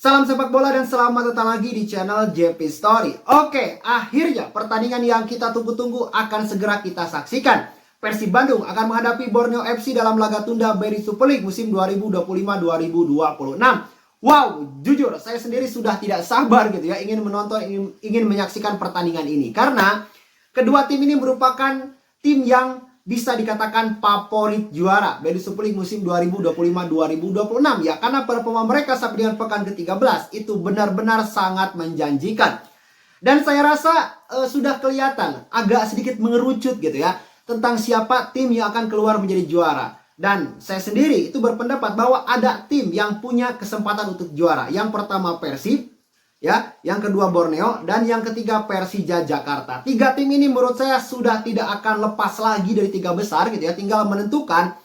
Salam sepak bola dan selamat datang lagi di channel JP Story. Oke, akhirnya pertandingan yang kita tunggu-tunggu akan segera kita saksikan. Persib Bandung akan menghadapi Borneo FC dalam laga tunda BRI Super League musim 2025-2026. Wow, jujur saya sendiri sudah tidak sabar gitu ya, ingin menonton, ingin menyaksikan pertandingan ini. Karena kedua tim ini merupakan tim yang bisa dikatakan favorit juara BRI Super League musim 2025-2026 ya, karena performa mereka sampai dengan pekan ke-13 itu benar-benar sangat menjanjikan. Dan saya rasa sudah kelihatan agak sedikit mengerucut gitu ya tentang siapa tim yang akan keluar menjadi juara. Dan saya sendiri itu berpendapat bahwa ada tim yang punya kesempatan untuk juara. Yang pertama Persib, ya, yang kedua Borneo, dan yang ketiga Persija Jakarta. Tiga tim ini menurut saya sudah tidak akan lepas lagi dari tiga besar gitu ya. Tinggal menentukan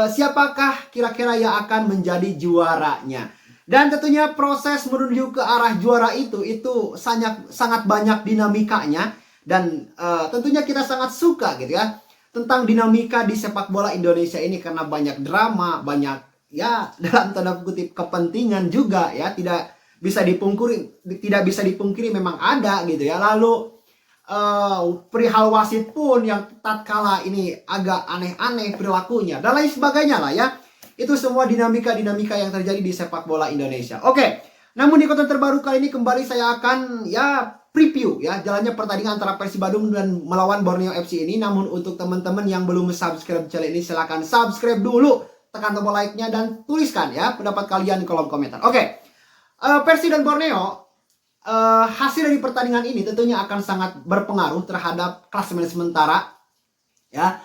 siapakah kira-kira yang akan menjadi juaranya. Dan tentunya proses menuju ke arah juara itu sangat banyak dinamikanya. Dan tentunya kita sangat suka gitu ya tentang dinamika di sepak bola Indonesia ini, karena banyak drama, banyak ya dalam tanda kutip kepentingan juga ya, tidak bisa dipungkiri memang ada gitu ya. Lalu perihal wasit pun yang tatkala ini agak aneh-aneh perilakunya dan lain sebagainya lah ya. Itu semua dinamika-dinamika yang terjadi di sepak bola Indonesia. Oke, namun di konten terbaru kali ini kembali saya akan ya preview ya jalannya pertandingan antara Persib Bandung dan melawan Borneo FC ini. Namun untuk teman-teman yang belum subscribe channel ini, silahkan subscribe dulu, tekan tombol like-nya dan tuliskan ya pendapat kalian di kolom komentar. Oke. Persib dan Borneo, hasil dari pertandingan ini tentunya akan sangat berpengaruh terhadap klasemen sementara ya.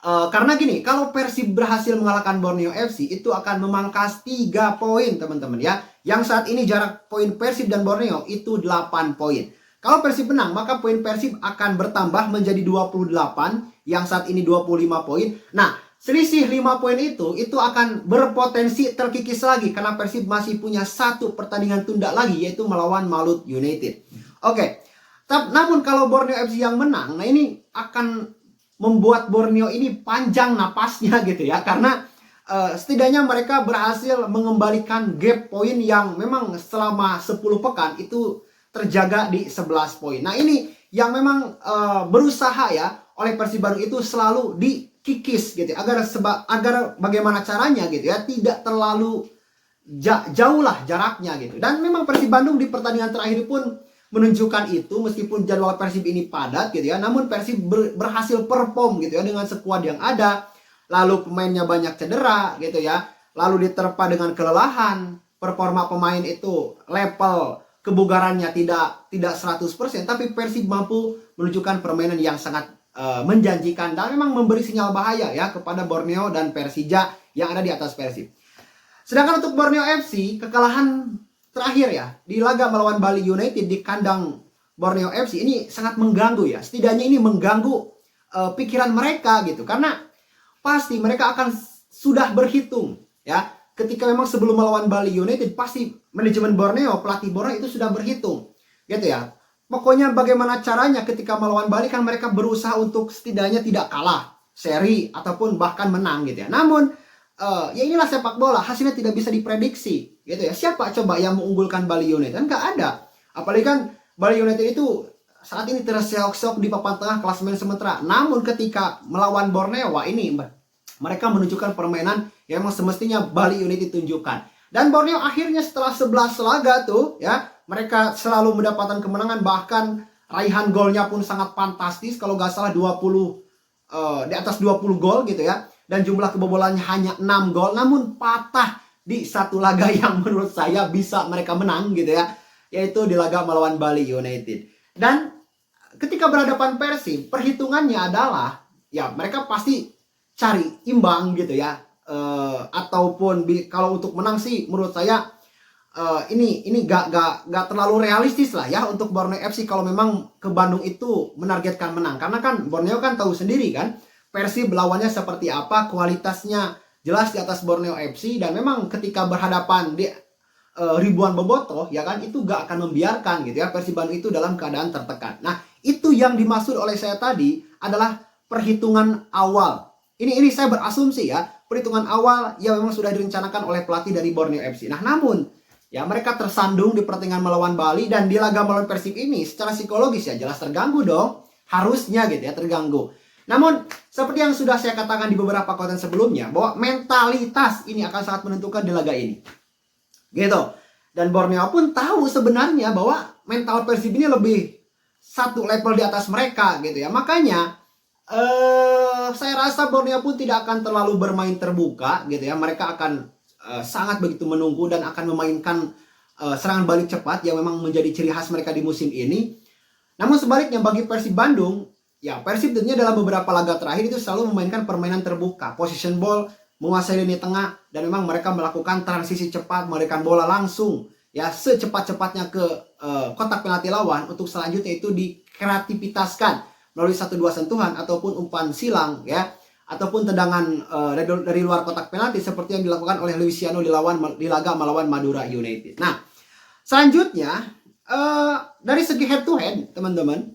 Karena gini, kalau Persib berhasil mengalahkan Borneo FC itu akan memangkas 3 poin teman-teman ya. Yang saat ini jarak poin Persib dan Borneo itu 8 poin. Kalau Persib menang, maka poin Persib akan bertambah menjadi 28, yang saat ini 25 poin. Nah, selisih 5 poin itu akan berpotensi terkikis lagi karena Persib masih punya 1 pertandingan tunda lagi, yaitu melawan Malut United. Oke. Namun kalau Borneo FC yang menang, nah ini akan membuat Borneo ini panjang napasnya gitu ya, karena setidaknya mereka berhasil mengembalikan gap poin yang memang selama 10 pekan itu terjaga di 11 poin. Nah ini yang memang berusaha ya oleh Persib Bandung itu selalu dikikis gitu agar bagaimana caranya gitu ya tidak terlalu jauh lah jaraknya gitu. Dan memang Persib Bandung di pertandingan terakhir pun menunjukkan itu, meskipun jadwal Persib ini padat gitu ya, namun Persib berhasil perform gitu ya dengan skuad yang ada. Lalu pemainnya banyak cedera gitu ya, lalu diterpa dengan kelelahan, performa pemain itu level kebugarannya tidak 100%, tapi Persib mampu menunjukkan permainan yang sangat menjanjikan dan memang memberi sinyal bahaya ya kepada Borneo dan Persija yang ada di atas Persib. Sedangkan untuk Borneo FC, kekalahan terakhir ya di laga melawan Bali United di kandang Borneo FC ini sangat mengganggu ya. Setidaknya ini mengganggu pikiran mereka gitu, karena pasti mereka akan sudah berhitung ya. Ketika memang sebelum melawan Bali United, pasti manajemen Borneo, pelatih Borneo itu sudah berhitung gitu ya. Pokoknya bagaimana caranya ketika melawan Bali kan mereka berusaha untuk setidaknya tidak kalah seri ataupun bahkan menang gitu ya. Namun ya inilah sepak bola, hasilnya tidak bisa diprediksi gitu ya. Siapa coba yang mengunggulkan Bali United? Kan nggak ada. Apalagi kan Bali United itu saat ini terseok-seok di papan tengah klasemen sementara. Namun ketika melawan Borneo, wah ini mereka menunjukkan permainan yang memang semestinya Bali United tunjukkan. Dan Borneo akhirnya setelah 11 laga tuh ya, mereka selalu mendapatkan kemenangan, bahkan raihan golnya pun sangat fantastis. Kalau nggak salah 20 di atas 20 gol gitu ya. Dan jumlah kebobolannya hanya 6 gol, namun patah di satu laga yang menurut saya bisa mereka menang gitu ya, yaitu di laga melawan Bali United. Dan ketika berhadapan Persib, perhitungannya adalah ya mereka pasti cari imbang gitu ya, ataupun kalau untuk menang sih menurut saya ini gak terlalu realistis lah ya untuk Borneo FC kalau memang ke Bandung itu menargetkan menang. Karena kan Borneo kan tahu sendiri kan Persib lawannya seperti apa, kualitasnya jelas di atas Borneo FC, dan memang ketika berhadapan di ribuan bobotoh ya kan, itu gak akan membiarkan gitu ya Persib Bandung itu dalam keadaan tertekan. Nah itu yang dimaksud oleh saya tadi adalah perhitungan awal. Ini saya berasumsi ya, perhitungan awal yang memang sudah direncanakan oleh pelatih dari Borneo FC. Nah namun Ya, mereka tersandung di pertandingan melawan Bali, dan di laga melawan Persib ini secara psikologis ya jelas terganggu dong. Harusnya gitu ya, terganggu. Namun, seperti yang sudah saya katakan di beberapa konten sebelumnya, bahwa mentalitas ini akan sangat menentukan di laga ini. Gitu. Dan Borneo pun tahu sebenarnya bahwa mental Persib ini lebih satu level di atas mereka gitu ya. Makanya saya rasa Borneo pun tidak akan terlalu bermain terbuka gitu ya. Mereka akan sangat begitu menunggu dan akan memainkan serangan balik cepat yang memang menjadi ciri khas mereka di musim ini. Namun sebaliknya bagi Persib Bandung, ya Persib tentunya dalam beberapa laga terakhir itu selalu memainkan permainan terbuka, position ball, menguasai lini tengah, dan memang mereka melakukan transisi cepat, memberikan bola langsung ya secepat-cepatnya ke kotak penalti lawan untuk selanjutnya itu dikreativitaskan melalui 1-2 sentuhan ataupun umpan silang ya, ataupun tendangan dari luar kotak penalti seperti yang dilakukan oleh Luciano di laga melawan Madura United. Nah, selanjutnya dari segi head to head teman-teman,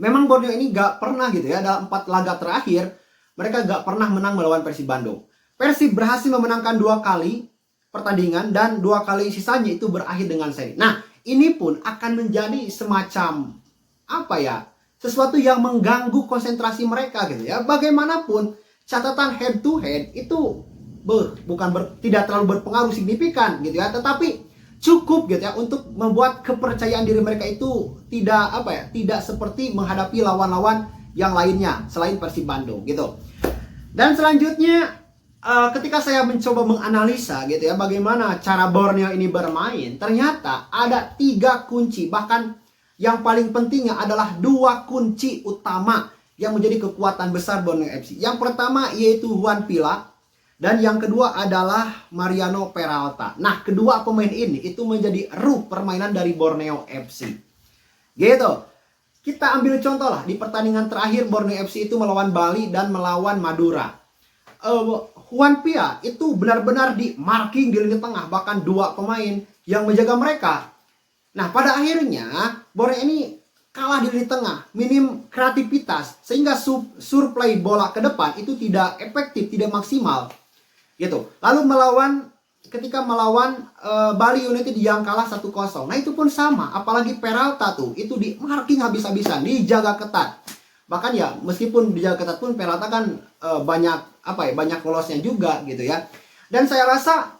memang Borneo ini gak pernah gitu ya, dalam 4 laga terakhir mereka gak pernah menang melawan Persib Bandung. Persib berhasil memenangkan 2 kali pertandingan dan 2 kali sisanya itu berakhir dengan seri. Nah, ini pun akan menjadi semacam apa ya, sesuatu yang mengganggu konsentrasi mereka gitu ya. Bagaimanapun catatan head to head itu tidak terlalu berpengaruh signifikan gitu ya, tetapi cukup gitu ya untuk membuat kepercayaan diri mereka itu tidak seperti menghadapi lawan-lawan yang lainnya selain Persib Bandung gitu. Dan selanjutnya ketika saya mencoba menganalisa gitu ya bagaimana cara Borneo ini bermain, ternyata ada 3 kunci, bahkan yang paling pentingnya adalah 2 kunci utama yang menjadi kekuatan besar Borneo FC. Yang pertama yaitu Juan Pila, dan yang kedua adalah Mariano Peralta. Nah, kedua pemain ini itu menjadi ruh permainan dari Borneo FC. Gitu. Kita ambil contoh lah di pertandingan terakhir Borneo FC itu melawan Bali dan melawan Madura. Juan Pila itu benar-benar di marking di lini tengah, bahkan 2 pemain yang menjaga mereka. Nah, pada akhirnya Borneo ini kalah di lini tengah, minim kreativitas, sehingga surplay bola ke depan itu tidak efektif, tidak maksimal. Gitu. Lalu ketika melawan Bali United yang kalah 1-0. Nah, itu pun sama, apalagi Peralta tuh itu di marking habis-habisan, dijaga ketat. Bahkan ya meskipun dijaga ketat pun Peralta kan banyak lolosnya juga gitu ya. Dan saya rasa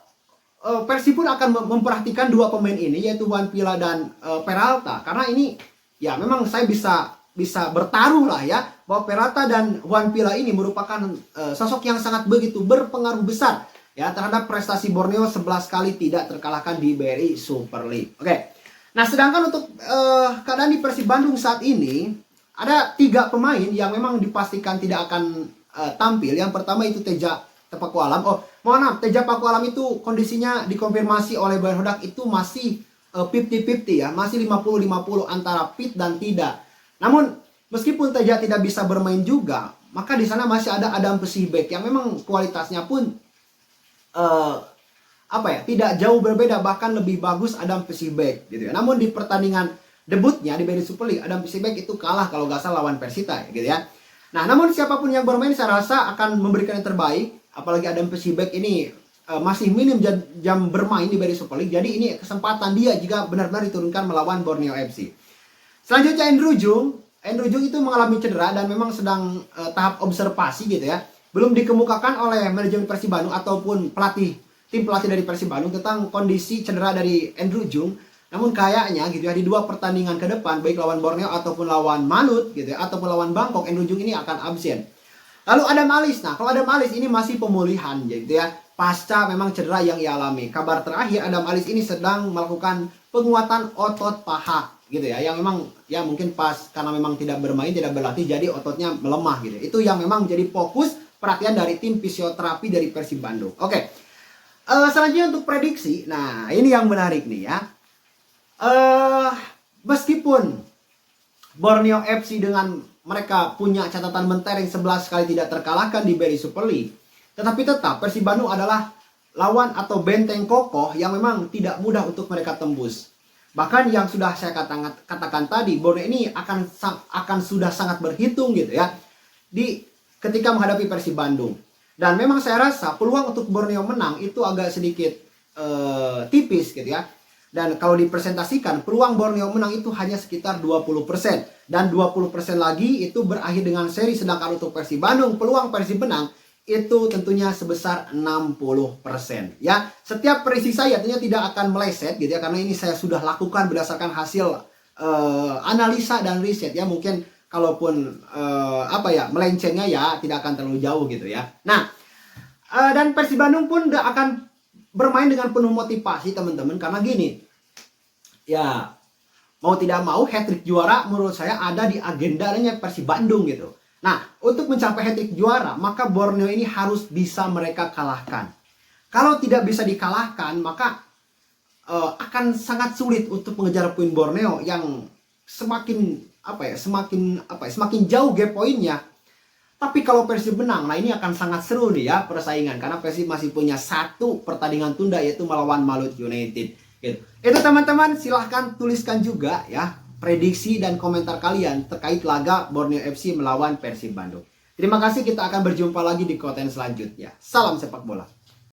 Persib pun akan memperhatikan 2 pemain ini yaitu Juan Pila dan Peralta, karena ini ya memang saya bisa bertaruh lah ya bahwa Peralta dan Juan Pila ini merupakan sosok yang sangat begitu berpengaruh besar ya terhadap prestasi Borneo 11 kali tidak terkalahkan di BRI Super League. Oke. Nah, sedangkan untuk keadaan di Persib Bandung saat ini ada 3 pemain yang memang dipastikan tidak akan tampil. Yang pertama itu Teja Pakualam. Teja Pakualam itu kondisinya dikonfirmasi oleh Boyan Hodak itu masih 50-50 ya, masih 50-50 antara fit dan tidak. Namun meskipun Teja tidak bisa bermain juga, maka di sana masih ada Adam Pesibek yang memang kualitasnya pun tidak jauh berbeda, bahkan lebih bagus Adam Pesibek gitu ya. Namun di pertandingan debutnya di BRI Super League, Adam Pesibek itu kalah kalau nggak salah lawan Persita gitu ya. Nah, namun siapapun yang bermain saya rasa akan memberikan yang terbaik, apalagi Adam Pesibek ini masih minim jam bermain di BRI Super League. Jadi ini kesempatan dia jika benar-benar diturunkan melawan Borneo FC. Selanjutnya Andrew Jung itu mengalami cedera dan memang sedang tahap observasi gitu ya. Belum dikemukakan oleh manajemen Persib Bandung ataupun tim pelatih dari Persib Bandung tentang kondisi cedera dari Andrew Jung. Namun kayaknya gitu ya di 2 pertandingan ke depan baik lawan Borneo ataupun lawan Manut gitu ya ataupun lawan Bangkok, Andrew Jung ini akan absen. Lalu Adam Alis. Nah, kalau Adam Alis ini masih pemulihan gitu ya, pasca memang cedera yang ia alami. Kabar terakhir Adam Alis ini sedang melakukan penguatan otot paha gitu ya, yang memang ya mungkin pas karena memang tidak bermain, tidak berlatih, jadi ototnya melemah gitu. Itu yang memang menjadi fokus perhatian dari tim fisioterapi dari Persib Bandung. Oke. Selanjutnya untuk prediksi. Nah, ini yang menarik nih ya. Meskipun Borneo FC dengan mereka punya catatan mentereng 11 kali tidak terkalahkan di BRI Super League, tetapi tetap Persib Bandung adalah lawan atau benteng kokoh yang memang tidak mudah untuk mereka tembus. Bahkan yang sudah saya katakan tadi, Borneo ini akan sudah sangat berhitung gitu ya ketika menghadapi Persib Bandung. Dan memang saya rasa peluang untuk Borneo menang itu agak sedikit tipis gitu ya. Dan kalau dipresentasikan, peluang Borneo menang itu hanya sekitar 20%. Dan 20% lagi itu berakhir dengan seri. Sedangkan untuk Persib Bandung, peluang Persib menang itu tentunya sebesar 60%. Ya, setiap prediksi saya tentunya tidak akan meleset gitu ya. Karena ini saya sudah lakukan berdasarkan hasil analisa dan riset ya. Mungkin kalaupun melencengnya ya tidak akan terlalu jauh gitu ya. Nah, dan Persib Bandung pun gak akan bermain dengan penuh motivasi teman-teman, karena gini ya, mau tidak mau hat-trick juara menurut saya ada di agendanya Persib Bandung gitu. Nah, untuk mencapai hat-trick juara maka Borneo ini harus bisa mereka kalahkan. Kalau tidak bisa dikalahkan maka akan sangat sulit untuk mengejar poin Borneo yang semakin jauh gap poinnya. Tapi kalau Persib menang, nah ini akan sangat seru nih ya persaingan. Karena Persib masih punya satu pertandingan tunda, yaitu melawan Malut United. Gitu. Itu teman-teman, silahkan tuliskan juga ya prediksi dan komentar kalian terkait laga Borneo FC melawan Persib Bandung. Terima kasih, kita akan berjumpa lagi di konten selanjutnya. Salam sepak bola.